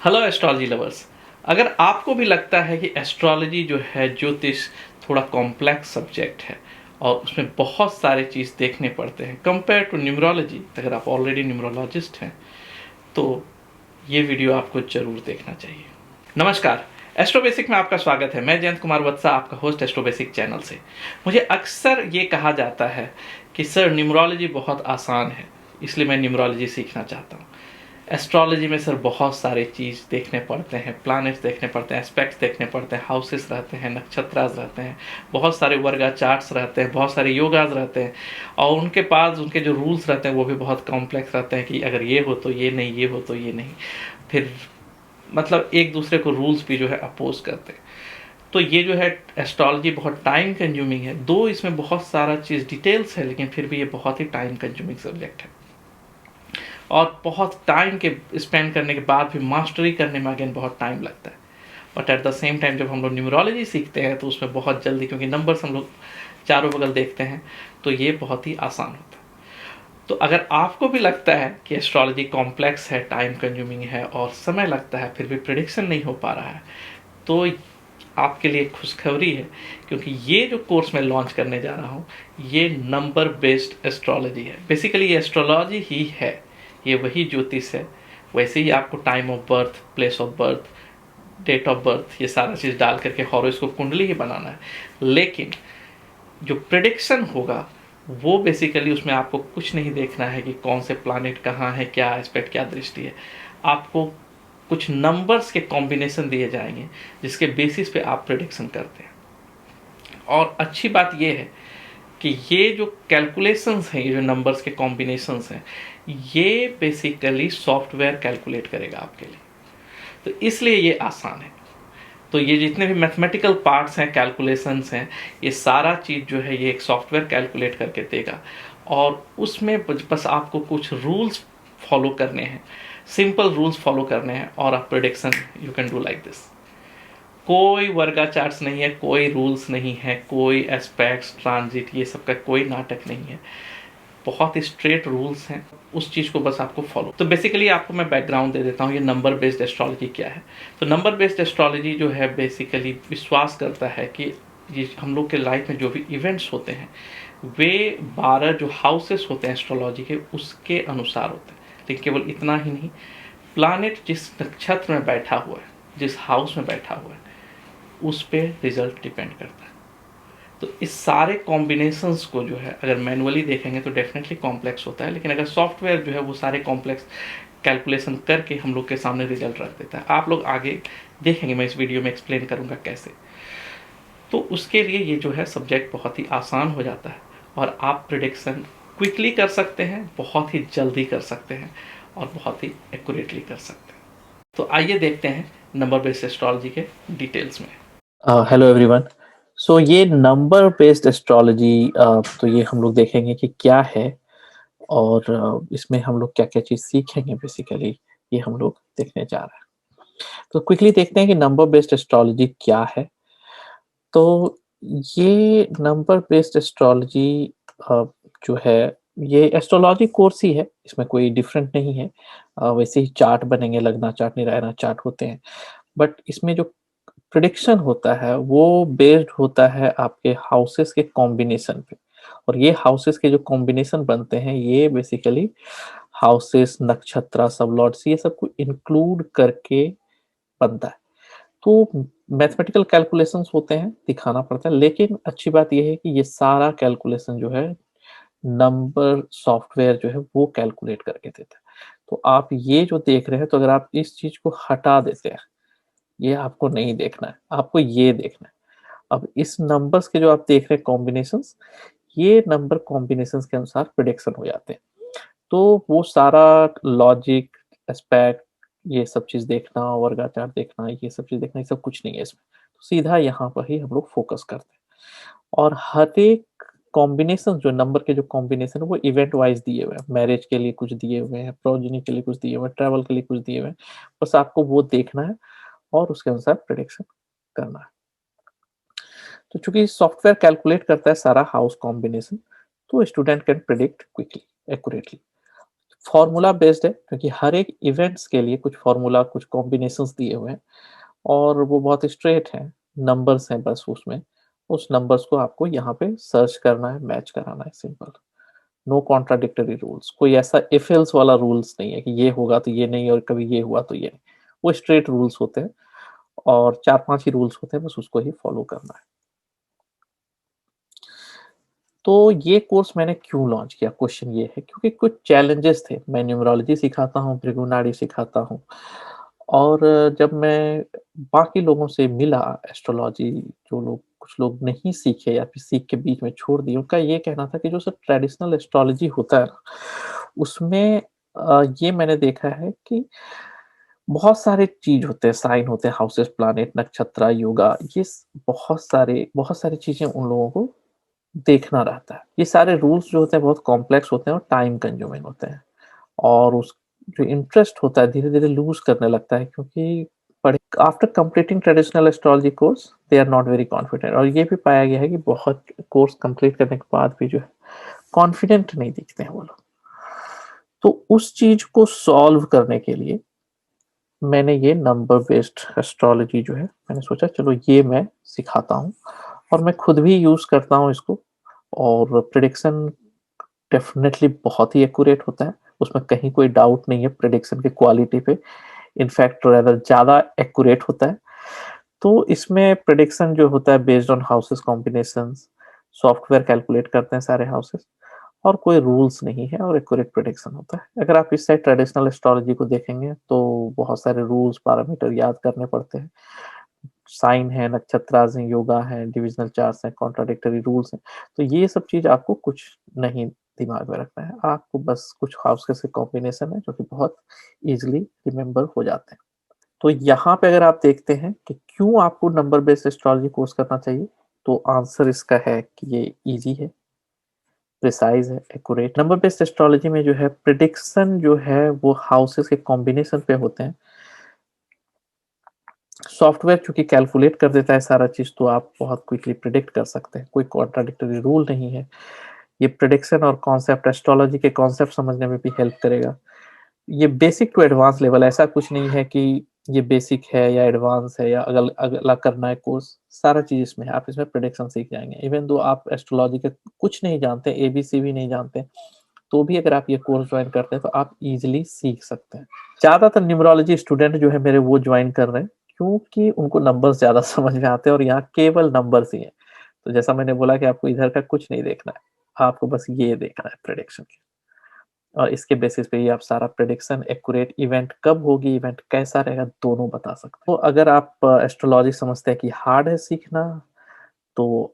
Hello astrology lovers. अगर आपको भी लगता है कि एस्ट्रोलॉजी जो है ज्योतिष थोड़ा कॉम्प्लेक्स सब्जेक्ट है और उसमें बहुत सारे चीज़ देखने पड़ते हैं कंपेयर टू न्यूमरोलॉजी, अगर आप ऑलरेडी न्यूमरोलॉजिस्ट हैं तो ये वीडियो आपको जरूर देखना चाहिए। नमस्कार, एस्ट्रो बेसिक में आपका स्वागत है। मैं जयंत कुमार वत्सा, आपका होस्ट एस्ट्रो बेसिक चैनल से। मुझे अक्सर ये कहा जाता है कि सर न्यूमरोलॉजी बहुत आसान है, इसलिए मैं न्यूमरोलॉजी सीखना चाहता हूँ। एस्ट्रोलॉजी में सर बहुत सारे चीज़ देखने पड़ते हैं, प्लैनेट्स देखने पड़ते हैं, एस्पेक्ट्स देखने पड़ते हैं, हाउसेस रहते हैं, नक्षत्रास रहते हैं, बहुत सारे वर्गा चार्ट्स रहते हैं, बहुत सारे योगाज रहते हैं और उनके पास उनके जो रूल्स रहते हैं वो भी बहुत कॉम्प्लेक्स रहते हैं कि अगर ये हो तो ये नहीं, ये हो तो ये नहीं। फिर मतलब एक दूसरे को रूल्स भी जो है अपोज करते हैं। तो ये जो है एस्ट्रोलॉजी बहुत टाइम कंज्यूमिंग है, दो इसमें बहुत सारा चीज़ डिटेल्स है, लेकिन फिर भी ये बहुत ही टाइम कंज्यूमिंग सब्जेक्ट है और बहुत टाइम के स्पेंड करने के बाद भी मास्टरी करने में अगेन बहुत टाइम लगता है। But at the same time जब हम लोग न्यूमरोलॉजी सीखते हैं तो उसमें बहुत जल्दी, क्योंकि नंबर्स हम लोग चारों बगल देखते हैं, तो ये बहुत ही आसान होता है। तो अगर आपको भी लगता है कि एस्ट्रोलॉजी कॉम्प्लेक्स है, टाइम कंज्यूमिंग है और समय लगता है, फिर भी प्रिडिक्शन नहीं हो पा रहा है, तो आपके लिए खुशखबरी है, क्योंकि ये जो कोर्स मैं लॉन्च करने जा रहा हूँ ये नंबर बेस्ड एस्ट्रोलॉजी है। बेसिकली ये एस्ट्रोलॉजी ही है, ये वही ज्योतिष है। वैसे ही आपको time of birth, place of birth, date of birth, ये सारा चीज़ डाल करके हॉरोस्कोप कुंडली ही बनाना है, लेकिन जो प्रिडिक्शन होगा वो बेसिकली उसमें आपको कुछ नहीं देखना है कि कौन से प्लानिट कहाँ है, क्या एस्पेक्ट, क्या दृष्टि है। आपको कुछ नंबर्स के कॉम्बिनेशन दिए जाएंगे जिसके बेसिस पे आप प्रिडिक्शन करते हैं। और अच्छी बात यह है कि ये जो कैलकुलेशंस हैं, ये जो नंबर्स के कॉम्बिनेशंस हैं, ये बेसिकली सॉफ्टवेयर कैलकुलेट करेगा आपके लिए, तो इसलिए ये आसान है। तो ये जितने भी मैथमेटिकल पार्ट्स हैं, कैलकुलेशंस हैं, ये सारा चीज़ जो है ये एक सॉफ्टवेयर कैलकुलेट करके देगा और उसमें बस आपको कुछ रूल्स फॉलो करने हैं, सिंपल रूल्स फॉलो करने हैं और आप prediction you can do like this. कोई वर्गा चार्ट्स नहीं है, कोई रूल्स नहीं है, कोई एस्पेक्ट्स, ट्रांजिट, ये सब का कोई नाटक नहीं है। बहुत ही स्ट्रेट रूल्स हैं, उस चीज़ को बस आपको फॉलो। तो बेसिकली आपको मैं बैकग्राउंड दे देता हूँ, ये नंबर बेस्ड एस्ट्रोलॉजी क्या है। तो नंबर बेस्ड एस्ट्रोलॉजी जो है बेसिकली विश्वास करता है कि ये हम लोग के लाइफ में जो भी इवेंट्स होते हैं वे 12 जो हाउसेस होते हैं एस्ट्रोलॉजी के, उसके अनुसार होते हैं। लेकिन केवल इतना ही नहीं, प्लानिट जिस नक्षत्र में बैठा हुआ है, जिस हाउस में बैठा हुआ है, उस पर रिजल्ट डिपेंड करता है। तो इस सारे कॉम्बिनेशंस को जो है अगर मैनुअली देखेंगे तो डेफिनेटली कॉम्प्लेक्स होता है, लेकिन अगर सॉफ्टवेयर जो है वो सारे कॉम्प्लेक्स कैलकुलेशन करके हम लोग के सामने रिजल्ट रख देता है। आप लोग आगे देखेंगे, मैं इस वीडियो में एक्सप्लेन करूँगा कैसे। तो उसके लिए ये जो है सब्जेक्ट बहुत ही आसान हो जाता है और आप प्रिडिक्शन क्विकली कर सकते हैं, बहुत ही जल्दी कर सकते हैं और बहुत ही एक्यूरेटली कर सकते हैं। तो आइए देखते हैं नंबर बेस्ड एस्ट्रोलॉजी के डिटेल्स में। Hello everyone. सो ये नंबर बेस्ड एस्ट्रोलॉजी, तो ये हम लोग देखेंगे कि क्या है और इसमें हम लोग क्या क्या चीज़ सीखेंगे। बेसिकली ये हम लोग देखने जा रहे हैं। तो क्विकली देखते हैं कि नंबर बेस्ड एस्ट्रोलॉजी क्या है। तो ये नंबर बेस्ड एस्ट्रोलॉजी जो है ये एस्ट्रोलॉजी कोर्स ही है, इसमें कोई डिफरेंट नहीं है। वैसे ही चार्ट बनेंगे, लगना चार्ट, निरायना चार्ट होते हैं, बट इसमें जो प्रिडिक्शन होता है वो बेस्ड होता है आपके हाउसेस के कॉम्बिनेशन पे। और ये हाउसेस के जो कॉम्बिनेशन बनते हैं ये बेसिकली हाउसेस, नक्षत्र, सब लॉर्ड्स, ये सब को इंक्लूड करके बनता है। तो मैथमेटिकल कैलकुलेशंस होते हैं, दिखाना पड़ता है, लेकिन अच्छी बात ये है कि ये सारा कैलकुलेशन जो है नंबर सॉफ्टवेयर जो है वो कैलकुलेट करके देता है। तो आप ये जो देख रहे हैं, तो अगर आप इस चीज को हटा देते हैं, ये आपको नहीं देखना है, आपको ये देखना है। अब इस नंबर्स के जो आप देख रहे हैं कॉम्बिनेशंस, ये नंबर कॉम्बिनेशंस के अनुसार प्रिडिक्शन हो जाते हैं। तो वो सारा लॉजिक, एस्पेक्ट, ये सब चीज देखना, वर्गाचार देखना, ये सब चीज देखना, ये सब कुछ नहीं है इसमें। तो सीधा यहाँ पर ही हम लोग फोकस करते हैं। और हर एक कॉम्बिनेशन, जो नंबर के जो कॉम्बिनेशन है वो इवेंट वाइज दिए हुए हैं। मैरिज के लिए कुछ दिए हुए हैं, प्रोजनी के लिए कुछ दिए हुए हैं, ट्रैवल के लिए कुछ दिए हुए हैं। बस आपको वो देखना है और उसके अनुसार प्रिडिक्शन करना है। तो चूंकि सॉफ्टवेयर कैलकुलेट करता है सारा हाउस कॉम्बिनेशन, तो student can predict quickly, accurately. Formula based है क्योंकि हर एक इवेंट्स के लिए कुछ फॉर्मूला, कुछ कॉम्बिनेशंस दिए हुए हैं और वो बहुत स्ट्रेट हैं, नंबर्स हैं बस उसमें। उस नंबर्स को आपको यहाँ पे सर्च करना है, मैच कराना है, सिंपल। नो कॉन्ट्राडिक्टरी रूल्स, कोई ऐसा इफ एल्स वाला रूल्स नहीं है कि ये होगा तो ये नहीं और कभी ये हुआ तो ये नहीं। वो स्ट्रेट रूल्स होते हैं और 4-5 ही रूल्स होते हैं, बस उसको ही फॉलो करना है। तो ये कोर्स मैंने क्यों लॉन्च किया? क्वेश्चन ये है क्योंकि कुछ चैलेंजेस थे। मैं न्यूमरोलॉजी सिखाता हूँ, भृगुनाड़ी सिखाता हूँ और जब मैं बाकी लोगों से मिला एस्ट्रोलॉजी, जो लोग कुछ लोग नहीं सीखे या फिर सीख के बीच में छोड़ दिए, उनका ये कहना था कि जो सब ट्रेडिशनल एस्ट्रोलॉजी होता है ना, उसमें ये मैंने देखा है कि बहुत सारे चीज़ होते हैं, साइन होते हैं, हाउसेस, प्लैनेट, नक्षत्र, योगा, बहुत सारी चीज़ें उन लोगों को देखना रहता है। ये सारे रूल्स जो होते हैं बहुत कॉम्प्लेक्स होते हैं और टाइम कंज्यूमिंग होते हैं और उस जो इंटरेस्ट होता है धीरे-धीरे लूज़ करने लगता है क्योंकि पढ़ after completing traditional astrology course they are not very confident और ये भी पाया गया है कि बहुत कोर्स कंप्लीट करने के बाद भी जो है कॉन्फिडेंट नहीं दिखते हैं वो लोग। तो उस चीज़ को सॉल्व करने के लिए मैंने ये नंबर बेस्ड एस्ट्रोलॉजी जो है, मैंने सोचा चलो ये मैं सिखाता हूँ और मैं खुद भी यूज़ करता हूँ इसको और प्रेडिक्शन डेफ़िनेटली बहुत ही एक्यूरेट होता है। उसमें कहीं कोई डाउट नहीं है प्रेडिक्शन की क्वालिटी पे। इनफैक्ट रादर ज़्यादा एक्यूरेट होता है। तो इसमें प्रेडिक्शन जो होता है based on houses combinations, software calculate करते हैं सारे हाउसेस और कोई रूल्स नहीं है और एक्यूरेट प्रेडिक्शन होता है। अगर आप इस साइड ट्रेडिशनल एस्ट्रोलॉजी को देखेंगे तो बहुत सारे रूल्स, पैरामीटर याद करने पड़ते हैं। साइन है, नक्षत्राज़ हैं, योगा है, डिविजनल चार्ट्स हैं, कॉन्ट्राडिक्टरी रूल्स हैं। तो ये सब चीज़ आपको कुछ नहीं दिमाग में रखना है। आपको बस कुछ हाउसेस के कॉम्बिनेशन है जो कि बहुत ईज़िली रिमेंबर हो जाते हैं। तो यहाँ पे अगर आप देखते हैं कि क्यों आपको नंबर बेस्ड एस्ट्रोलॉजी कोर्स करना चाहिए, तो आंसर इसका है कि ये ईज़ी है, प्रिसाइज़ है, एक्यूरेट। नंबर बेस्ड एस्ट्रोलॉजी में जो है प्रेडिक्शन जो है वो हाउसेस के कॉम्बिनेशन पे होते हैं। सॉफ्टवेयर चूँकि कैलकुलेट कर देता है सारा चीज़ तो आप बहुत क्विकली प्रेडिक्ट कर सकते हैं, कोई कॉन्ट्राडिक्टरी रूल नहीं है। ये प्रेडिक्शन और कॉन्सेप्ट एस्ट्रोलॉजी के कॉन्सेप्ट समझने में भी हेल्प करेगा। ये बेसिक टू एडवांस लेवल ऐसा कुछ नहीं है कि ये बेसिक है या एडवांस है या अगला करना है कोर्स, सारा चीज़ इसमें है। आप इसमें प्रेडिक्शन सीख जाएँगे। इवन दो आप एस्ट्रोलॉजी के कुछ नहीं जानते, एबीसी भी नहीं जानते, तो भी अगर आप ये कोर्स जॉइन करते हैं तो आप ईज़िली सीख सकते हैं। ज़्यादातर न्यूमरोलॉजी स्टूडेंट जो है मेरे वो जॉइन कर रहे हैं क्योंकि उनको नंबर्स ज़्यादा समझ में आते हैं और यहाँ केवल नंबर्स ही हैं। तो जैसा मैंने बोला कि आपको इधर का कुछ नहीं देखना है, आपको बस ये देखना है प्रेडिक्शन की और इसके बेसिस पे ही आप सारा प्रेडिक्शन एक्यूरेट इवेंट कब होगी, इवेंट कैसा रहेगा, दोनों बता सकते हैं। तो अगर आप एस्ट्रोलॉजी समझते हैं कि हार्ड है सीखना, तो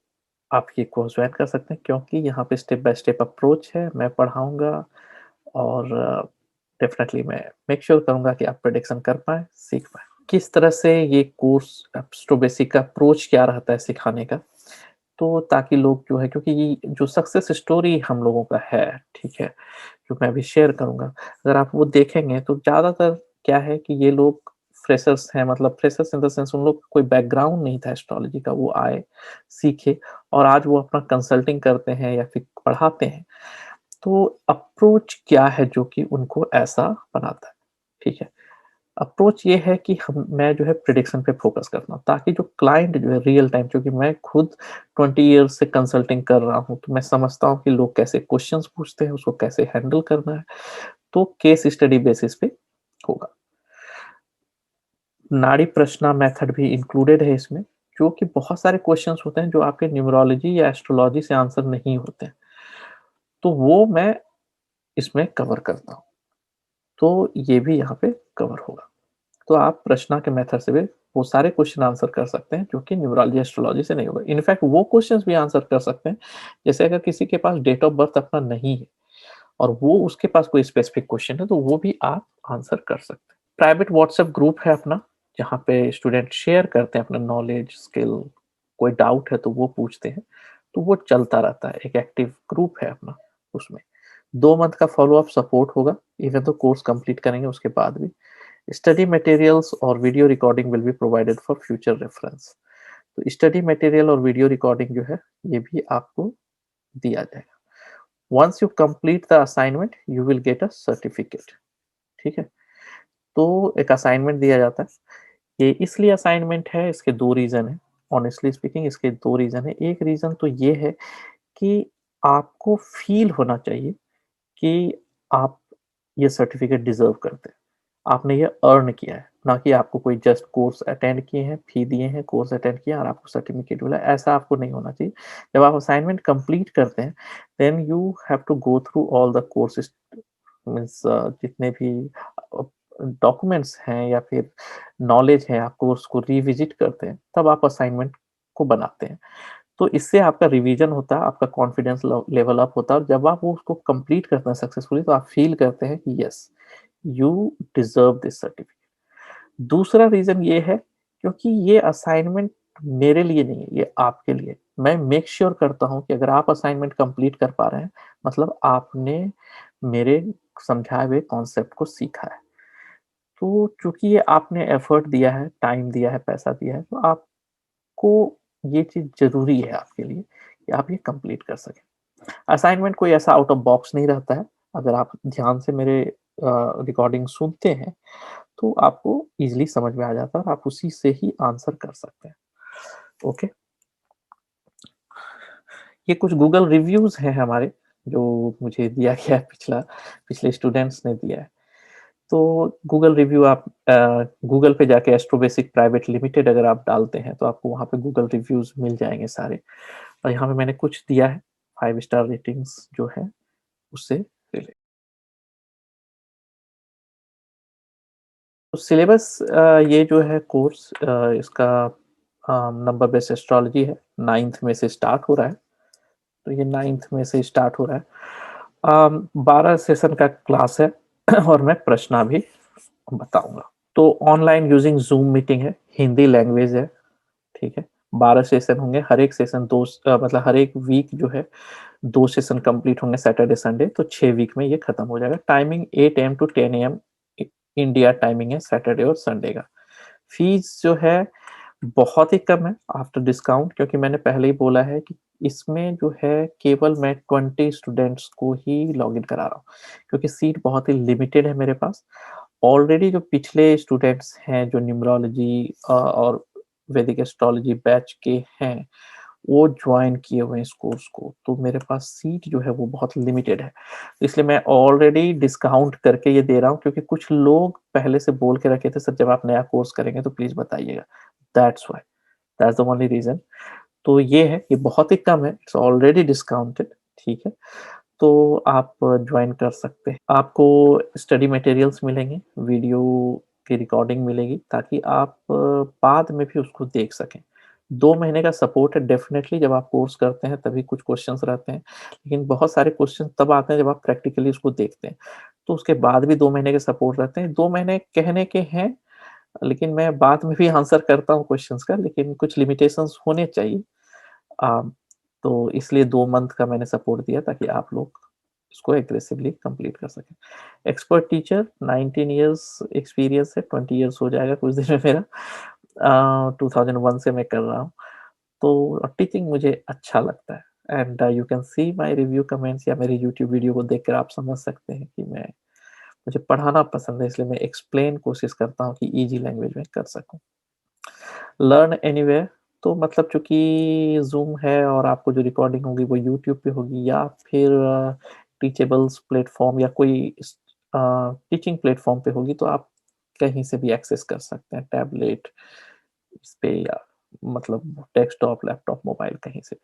आप ये कोर्स जॉइन कर सकते हैं क्योंकि यहाँ पे स्टेप बाय स्टेप अप्रोच है, मैं पढ़ाऊँगा और डेफ़िनेटली मैं मेक श्योर करूँगा कि आप प्रेडिक्शन कर पाएँ, सीख पाएँ। किस तरह से ये कोर्स एस्ट्रो बेसिक का अप्रोच क्या रहता है सिखाने का, तो ताकि लोग जो है क्योंकि ये जो सक्सेस स्टोरी हम लोगों का है, ठीक है? जो मैं अभी शेयर करूँगा, अगर आप वो देखेंगे तो ज़्यादातर क्या है कि ये लोग फ्रेशर्स हैं, मतलब फ्रेशर्स इन द सेंस उन लोग का कोई बैकग्राउंड नहीं था एस्ट्रोलॉजी का, वो आए, सीखे और आज वो अपना कंसल्टिंग करते हैं या फिर पढ़ाते हैं। तो अप्रोच क्या है जो कि उनको ऐसा बनाता है, ठीक है? अप्रोच ये है कि हम मैं जो है प्रेडिक्शन पे फ़ोकस करता हूँ, ताकि जो क्लाइंट जो है रियल टाइम क्योंकि मैं खुद 20 ईयर्स से कंसल्टिंग कर रहा हूँ, तो मैं समझता हूँ कि लोग कैसे क्वेश्चंस पूछते हैं, उसको कैसे हैंडल करना है, तो केस स्टडी बेसिस पे होगा। नाड़ी प्रश्न मेथड भी इंक्लूडेड है इसमें, जो कि बहुत सारे क्वेश्चंस होते हैं जो आपके न्यूमरोलॉजी या एस्ट्रोलॉजी से आंसर नहीं होते हैं, तो वो मैं इसमें कवर करता हूँ। तो ये भी यहाँ पे कवर होगा। तो आप प्रश्ना के मेथड से भी वो सारे क्वेश्चन आंसर कर सकते हैं जो कि न्यूमरोलॉजी एस्ट्रोलॉजी से नहीं होगा। इनफैक्ट वो क्वेश्चंस भी आंसर कर सकते हैं, जैसे अगर किसी के पास डेट ऑफ बर्थ अपना नहीं है और वो उसके पास कोई स्पेसिफिक क्वेश्चन है तो वो भी आप आंसर कर सकते हैं। प्राइवेट व्हाट्सएप ग्रुप है अपना, जहाँ पे स्टूडेंट शेयर करते हैं अपना नॉलेज, स्किल, कोई डाउट है तो वो पूछते हैं, तो वो चलता रहता है। एक एक्टिव ग्रुप है अपना उसमें। 2 मंथ का फ़ॉलो-अप सपोर्ट होगा, इवन तो कोर्स कंप्लीट करेंगे उसके बाद भी। स्टडी मटेरियल्स और video recording will be provided for future reference. तो स्टडी मटेरियल और वीडियो रिकॉर्डिंग जो है, ये भी आपको दिया जाएगा। Once you complete the assignment you will get a certificate. ठीक है? तो एक असाइनमेंट दिया जाता है। ये इसलिए असाइनमेंट है, इसके 2 रीज़न हैं। ऑनेस्टली स्पीकिंग इसके 2 रीज़न हैं। एक रीज़न तो ये है कि आपको फ़ील होना चाहिए कि आप ये सर्टिफ़िकेट डिज़र्व करते हैं। आपने ये अर्न किया है, ना कि आपको कोई जस्ट कोर्स अटेंड किए हैं, फ़ी दिए हैं, कोर्स अटेंड किया और आपको सर्टिफ़िकेट मिला, ऐसा आपको नहीं होना चाहिए। जब आप असाइनमेंट कंप्लीट करते हैं, then you have to go through all the courses means जितने भी अ, डॉक्यूमेंट्स हैं या फिर नॉलेज है, आप कोर्स को रिविज़िट करते हैं, तब आप असाइनमेंट को बनाते हैं। तो इससे आपका रिवीजन होता है, आपका कॉन्फिडेंस लेवल अप होता है और जब आप वो उसको कंप्लीट करते हैं सक्सेसफुली तो आप फील करते हैं कि yes, you deserve this certificate. दूसरा रीज़न ये है क्योंकि ये असाइनमेंट मेरे लिए नहीं है, ये आपके लिए है। मैं मेक श्योर करता हूँ कि अगर आप असाइनमेंट कंप्लीट कर पा रहे हैं, मतलब आपने मेरे समझाए हुए कॉन्सेप्ट को सीखा है। तो चूँकि ये आपने एफर्ट दिया है, टाइम दिया है, पैसा दिया है, तो आपको ये चीज़ ज़रूरी है आपके लिए कि आप ये कंप्लीट कर सकें। असाइनमेंट कोई ऐसा आउट ऑफ बॉक्स नहीं रहता है। अगर आप ध्यान से मेरे रिकॉर्डिंग सुनते हैं, तो आपको ईज़िली समझ में आ जाता है और आप उसी से ही आंसर कर सकते हैं। ओके? ये कुछ गूगल रिव्यूज़ हैं हमारे, जो मुझे दिया गया है पिछले स्टूडेंट्स ने दिया है। तो गूगल रिव्यू आप गूगल पे जाके एस्ट्रोबेसिक प्राइवेट लिमिटेड अगर आप डालते हैं, तो आपको वहाँ पे गूगल रिव्यूज़ मिल जाएँगे सारे। और यहाँ पे मैंने कुछ दिया है, 5 स्टार रेटिंग्स जो है, उससे रिलेटेड। तो सिलेबस ये जो है कोर्स इसका नंबर बेस्ड एस्ट्रोलॉजी है, 9th में से स्टार्ट हो रहा है। तो ये 9th में से स्टार्ट हो रहा है। 12 सेशन का क्लास है और मैं प्रश्न भी बताऊँगा। तो ऑनलाइन यूजिंग ज़ूम मीटिंग है, हिंदी लैंग्वेज है, ठीक है? 12 सेशन होंगे, हर एक सेशन मतलब हर एक वीक जो है 2 सेशन कंप्लीट होंगे सैटरडे, संडे, तो 6 वीक में ये खत्म हो जाएगा। टाइमिंग 8 एएम टू 10 एएम इ इंडिया टाइमिंग है सैटरडे और संडे का। फीस जो है बहुत ही कम है आफ्टर डिस्काउंट, क्योंकि मैंने पहले ही बोला है कि इसमें जो है केवल मैं 20 स्टूडेंट्स को ही लॉगिन करा रहा हूँ, क्योंकि सीट बहुत ही लिमिटेड है मेरे पास। ऑलरेडी जो पिछले स्टूडेंट्स हैं जो न्यूमरोलॉजी और वैदिक एस्ट्रोलॉजी बैच के हैं, वो जॉइन किए हुए हैं इस कोर्स को, तो मेरे पास सीट जो है वो बहुत लिमिटेड है। इसलिए मैं ऑलरेडी डिस्काउंट करके ये दे रहा हूँ, क्योंकि कुछ लोग पहले से बोल के रखे थे, सर जब आप नया कोर्स करेंगे तो प्लीज़ बताइएगा। That's why, that's the only reason. तो ये है, ये बहुत ही कम है, इट्स ऑलरेडी डिस्काउंटेड, ठीक है? तो आप जॉइन कर सकते हैं। आपको स्टडी मटेरियल्स मिलेंगे, वीडियो की रिकॉर्डिंग मिलेगी, ताकि आप बाद में भी उसको देख सकें। 2 महीने का सपोर्ट है डेफ़िनेटली, जब आप कोर्स करते हैं तभी कुछ क्वेश्चन्स रहते हैं, लेकिन बहुत सारे क्वेश्चन तब आते हैं जब आप प्रैक्टिकली उसको देखते हैं। तो उसके बाद भी 2 महीने के सपोर्ट रहते हैं। 2 महीने कहने के हैं, लेकिन मैं बाद में भी आंसर करता हूँ क्वेश्चन्स का, लेकिन कुछ लिमिटेशंस होने चाहिए। अ, तो इसलिए 2 मंथ का मैंने सपोर्ट दिया, ताकि आप लोग इसको एग्रेसिवली कंप्लीट कर सकें। एक्सपर्ट टीचर, 19 इयर्स एक्सपीरियंस है, 20 इयर्स हो जाएगा कुछ दिन में मेरा। 2001 से मैं कर रहा हूँ, तो टीचिंग मुझे अच्छा लगता है। And you can see my review comments, या मेरी यूट्यूब वीडियो को देखकर आप समझ सकते हैं कि मुझे पढ़ाना पसंद है, इसलिए मैं एक्सप्लेन कोशिश करता हूँ कि ईज़ी लैंग्वेज में कर सकूँ। लर्न एनीवेयर, तो मतलब चूँकि ज़ूम है और आपको जो रिकॉर्डिंग होगी वो यूट्यूब पे होगी, या फिर टीचेबल्स प्लेटफ़ॉर्म या कोई टीचिंग प्लेटफ़ॉर्म पे होगी, तो आप कहीं से भी एक्सेस कर सकते हैं, टैबलेट इस पे, या मतलब डेस्कटॉप, लैपटॉप, मोबाइल, कहीं से भी।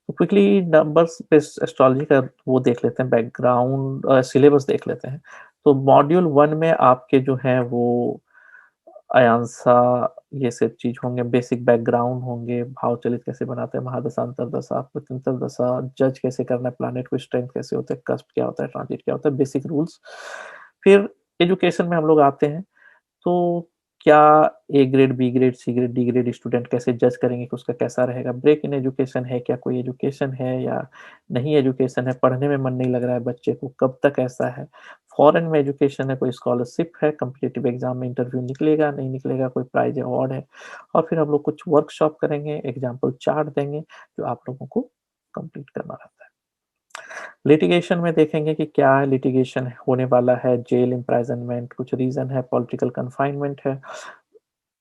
तो क्विकली नंबर्स बेस्ड एस्ट्रोलॉजी का वो देख लेते हैं, बैकग्राउंड सिलेबस देख लेते हैं। तो मॉड्यूल 1 में आपके जो हैं वो अयांसा, ये सब चीज़ होंगे, बेसिक बैकग्राउंड होंगे, भाव चलित कैसे बनाते हैं, महादशा, अंतर्दशा, प्रत्यंतर दशा, जज कैसे करना है, प्लैनेट को स्ट्रेंथ कैसे होता है, कस्प क्या होता है, ट्रांजिट क्या होता है, बेसिक रूल्स। फिर एजुकेशन में हम लोग आते हैं, तो क्या A grade, B grade, C grade, D grade student कैसे जज करेंगे कि उसका कैसा रहेगा? ब्रेक इन एजुकेशन है क्या? कोई एजुकेशन है या नहीं एजुकेशन है? पढ़ने में मन नहीं लग रहा है बच्चे को, कब तक ऐसा है? फॉरेन में एजुकेशन है, कोई स्कॉलरशिप है, कॉम्पिटिटिव एग्ज़ाम में इंटरव्यू निकलेगा, नहीं निकलेगा, कोई प्राइज़ अवार्ड है? और फिर हम लोग कुछ वर्कशॉप करेंगे, एग्ज़ाम्पल चार्ट देंगे, जो आप लोगों को कंप्लीट करना रहता है। लिटिगेशन में देखेंगे कि क्या है, लिटिगेशन होने वाला है, जेल इम्प्रिजनमेंट, कुछ रीज़न है, पॉलिटिकल कन्फाइनमेंट है,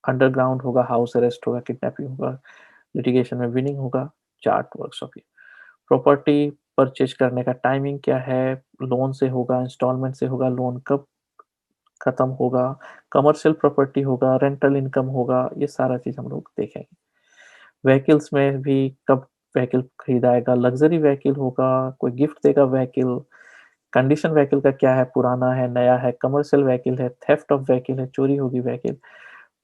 अंडरग्राउंड होगा, हाउस अरेस्ट होगा, किडनैपिंग होगा, लिटिगेशन में विनिंग होगा, चार्ट वर्क्स ऑफ ये। प्रॉपर्टी परचेज़ करने का टाइमिंग क्या है, लोन से होगा, इंस्टॉलमेंट से होगा, लोन कब खत्म होगा, कमर्शियल प्रॉपर्टी होगा, रेंटल इनकम होगा, ये सारा चीज़ हम लोग देखेंगे। व्हीकल्स में भी कब व्हीकल खरीदाएगा, लग्ज़री व्हीकल होगा, कोई गिफ्ट देगा व्हीकल, कंडीशन व्हीकल का क्या है, पुराना है, नया है, कमर्शियल व्हीकल है, थेफ्ट ऑफ व्हीकल है, चोरी होगी व्हीकल,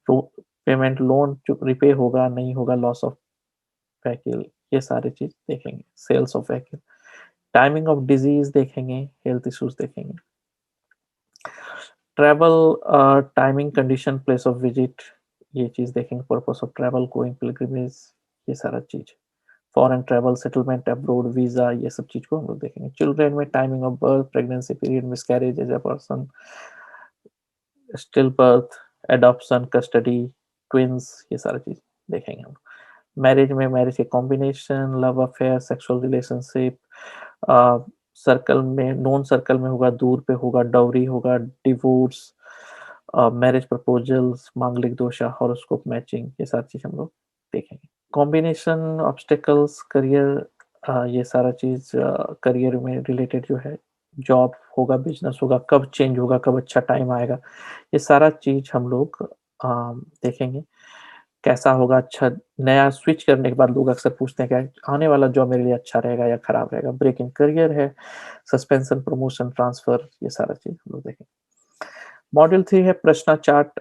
तो पेमेंट लोन जो रिपे होगा, नहीं होगा, लॉस ऑफ व्हीकल, ये सारी चीज़ देखेंगे। Sales of vehicle, timing of disease देखेंगे, हेल्थ इश्यूज़ देखेंगे। Travel timing, condition, place of visit, ये चीज़ देखेंगे, purpose of travel, going pilgrimage, ये सारा चीज़। Foreign travel, settlement abroad, visa, ये सब चीज़ को हम लोग देखेंगे। चिल्ड्रन में timing of birth, pregnancy period, miscarriage as a person, still birth, adoption, custody, twins, ये सारी चीज़ देखेंगे हम। मैरिज में मैरिज के combination, love affair, sexual relationship, circle में, नोन सर्कल में होगा, दूर पे होगा, डाउरी होगा, डिवोर्स, मैरिज प्रपोजल्स, मांगलिक दोषा, हॉरोस्कोप मैचिंग, ये सारी चीज़ हम लोग देखेंगे। कॉम्बिनेशन, ऑब्स्टेकल्स, करियर, ये सारा चीज़ करियर में रिलेटेड जो है, जॉब होगा, बिज़नेस होगा, कब चेंज होगा, कब अच्छा टाइम आएगा, ये सारा चीज़ हम लोग देखेंगे। कैसा होगा अच्छा, नया स्विच करने के बाद लोग अक्सर पूछते हैं क्या आने वाला जॉब मेरे लिए अच्छा रहेगा या खराब रहेगा, ब्रेक इन करियर है, सस्पेंशन, प्रमोशन, ट्रांसफर, ये सारा चीज़ हम लोग देखेंगे। मॉड्यूल 3 है प्रश्न चार्ट,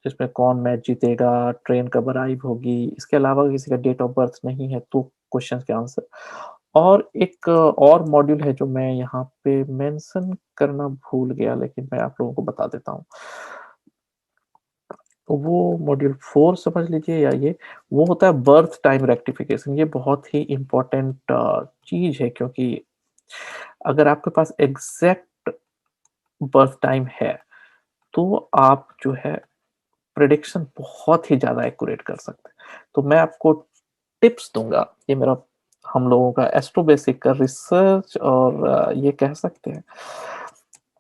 जिसमें कौन मैच जीतेगा, ट्रेन कब अराइव होगी, इसके अलावा किसी का डेट ऑफ बर्थ नहीं है तो क्वेश्चन के आंसर। और एक और मॉड्यूल है जो मैं यहाँ पे मेंशन करना भूल गया, लेकिन मैं आप लोगों को बता देता हूँ। तो वो मॉड्यूल 4 समझ लीजिए, या ये वो होता है बर्थ टाइम रेक्टिफिकेशन। ये बहुत ही इम्पोर्टेंट चीज़ है, क्योंकि अगर आपके पास एग्ज़ैक्ट बर्थ टाइम है, तो आप जो है प्रेडिक्शन बहुत ही ज़्यादा एक्यूरेट कर सकते हैं। तो मैं आपको टिप्स दूँगा, ये मेरा हम लोगों का एस्ट्रो बेसिक का रिसर्च और ये कह सकते हैं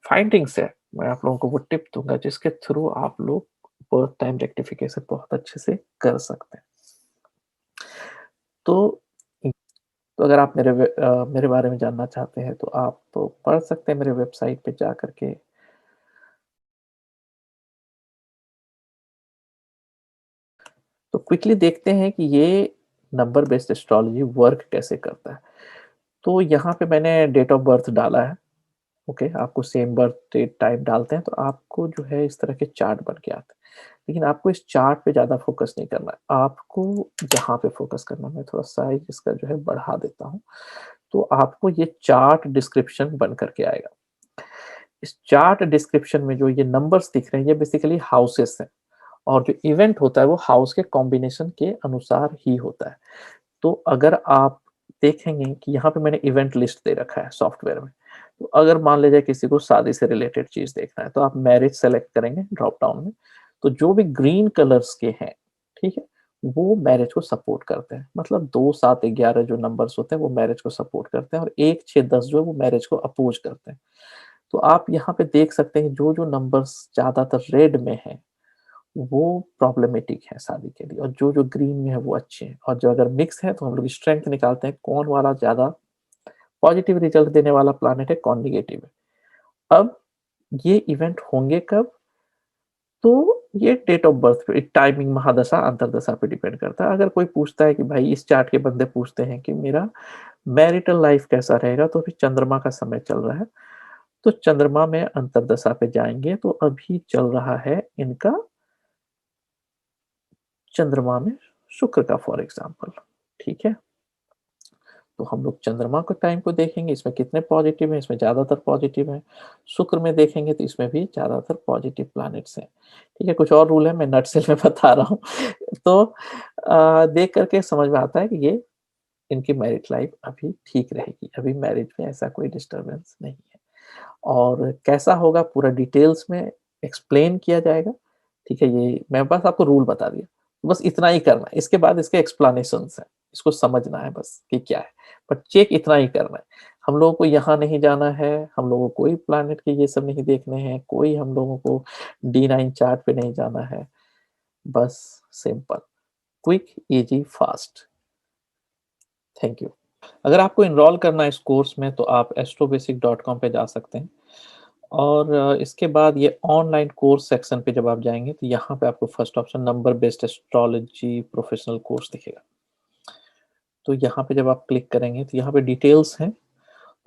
फाइंडिंग्स है। मैं आप लोगों को वो टिप दूँगा जिसके थ्रू आप लोग बर्थ टाइम रेक्टिफिकेशन बहुत अच्छे से कर सकते हैं। तो तो अगर आप मेरे बारे में जानना चाहते हैं तो आप पढ़ सकते हैं मेरे वेबसाइट पे जा कर के। तो क्विकली देखते हैं कि ये नंबर बेस्ड एस्ट्रोलॉजी वर्क कैसे करता है। तो यहाँ पे मैंने डेट ऑफ बर्थ डाला है, ओके, आपको सेम बर्थ डेट टाइम डालते हैं तो आपको जो है इस तरह के चार्ट बन के आते हैं। लेकिन आपको इस चार्ट पे ज़्यादा फ़ोकस नहीं करना है, आपको यहाँ पे फ़ोकस करना है। मैं थोड़ा साइज़ इसका जो है बढ़ा देता हूँ, तो आपको ये चार्ट डिस्क्रिप्शन बन कर के आएगा। इस चार्ट डिस्क्रिप्शन में जो ये नंबर्स दिख रहे हैं, ये बेसिकली हाउसेस हैं और जो इवेंट होता है वो हाउस के कॉम्बिनेशन के अनुसार ही होता है। तो अगर आप देखेंगे कि यहाँ पे मैंने इवेंट लिस्ट दे रखा है सॉफ्टवेयर में। तो अगर मान लीजिए किसी को शादी से रिलेटेड चीज़ देखना है, तो आप मैरिज सेलेक्ट करेंगे ड्रॉप डाउन में। तो जो भी ग्रीन कलर्स के हैं, ठीक है? वो मैरिज को सपोर्ट करते हैं। मतलब 2, 7, 11 जो नंबर्स होते हैं वो मैरिज को सपोर्ट करते हैं और 1, 6, 10 जो है वो मैरिज को अपोज़ करते हैं। तो आप यहाँ पे देख सकते हैं जो-जो नंबर्स ज़्यादातर रेड में हैं, वो प्रॉब्लमेटिक है शादी के लिए और जो-जो ग्रीन में है वो अच्छे हैं और जो अगर मिक्स है तो हम लोग स्ट्रेंथ निकालते हैं कौन वाला ज़्यादा पॉजिटिव रिजल्ट देने वाला प्लैनेट है, कौन नेगेटिव है। अब ये इवेंट होंगे कब? तो ये डेट ऑफ बर्थ पे, टाइमिंग, महादशा, अंतर्दशा पे डिपेंड करता है। अगर कोई पूछता है कि भाई इस चार्ट के बंदे पूछते हैं कि मेरा मैरिटल लाइफ कैसा रहेगा? तो अभी चंद्रमा का समय चल रहा है। तो चंद्रमा में अंतर्दशा पे जाएँगे तो अभी चल रहा है इनका चंद्रमा में शुक्र का फॉर एग्ज़ाम्पल, ठीक है? तो हम लोग चंद्रमा के टाइम को देखेंगे, इसमें कितने पॉज़िटिव हैं, इसमें ज़्यादातर पॉज़िटिव हैं। शुक्र में देखेंगे तो इसमें भी ज़्यादातर पॉज़िटिव प्लैनेट्स हैं, ठीक है? कुछ और रूल है, मैं नटसेल में बता रहा हूँ। तो देख कर के समझ में आता है कि ये इनकी मैरिड लाइफ़ अभी ठीक रहेगी, अभी मैरिज में ऐसा कोई डिस्टर्बेंस नहीं है। और कैसा होगा पूरा डिटेल्स में एक्सप्लेन किया जाएगा, ठीक है? ये मैं बस आपको रूल बता दिया, बस इतना ही करना है, इसके बाद इसके एक्सप्लेनेशंस हैं। इसको समझना है बस कि क्या है, बट चेक इतना ही करना है। हम लोगों को यहाँ नहीं जाना है, हम लोगों को कोई प्लैनेट के ये सब नहीं देखने हैं, कोई हम लोगों को D9 चार्ट पे नहीं जाना है, बस simple, quick, easy, fast. Thank you. अगर आपको एनरोल करना है इस कोर्स में तो आप astrobasic.com पे जा सकते हैं और इसके बाद ये ऑनलाइन कोर्स सेक्शन पे जब आप जाएँगे तो यहाँ पे आपको first option number based astrology professional course दिखेगा। तो यहाँ पे जब आप क्लिक करेंगे तो यहाँ पे डिटेल्स हैं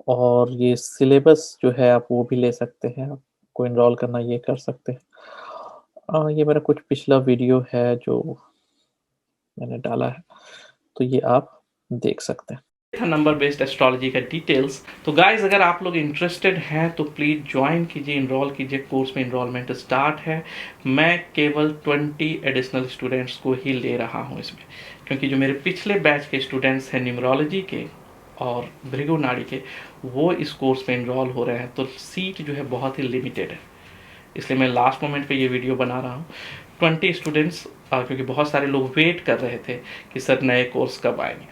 और ये सिलेबस जो है आप वो भी ले सकते हैं, आपको एनरोल करना ये कर सकते हैं। ये मेरा कुछ पिछला वीडियो है जो मैंने डाला है, तो ये आप देख सकते हैं। था नंबर बेस्ड एस्ट्रोलॉजी का डिटेल्स। तो गाइज अगर आप लोग इंटरेस्टेड हैं तो प्लीज़ ज्वाइन कीजिए, इनरोल कीजिए। कोर्स में इनरोलमेंट स्टार्ट है। मैं केवल 20 एडिशनल स्टूडेंट्स को ही ले रहा हूं इसमें, क्योंकि जो मेरे पिछले बैच के स्टूडेंट्स हैं न्यूमरोलॉजी के और भृगु नाड़ी के, वो इस कोर्स में इनरोल हो रहे हैं, तो सीट जो है बहुत ही लिमिटेड है। इसलिए मैं लास्ट मोमेंट पे ये वीडियो बना रहा हूँ। 20 स्टूडेंट्स, क्योंकि बहुत सारे लोग वेट कर रहे थे कि सर नए कोर्स कब आएंगे,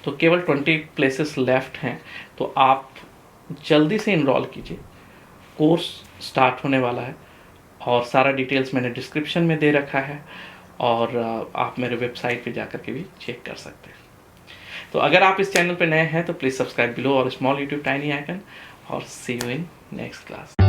तो केवल 20 प्लेसेस लेफ्ट हैं। तो आप जल्दी से इनरोल कीजिए, कोर्स स्टार्ट होने वाला है और सारा डिटेल्स मैंने डिस्क्रिप्शन में दे रखा है और आप मेरे वेबसाइट पे जाकर के भी चेक कर सकते हैं। तो अगर आप इस चैनल पे नए हैं तो प्लीज़ सब्सक्राइब बिलो और स्मॉल यूट्यूब टाइनी आइकन, और सी यू इन नेक्स्ट क्लास।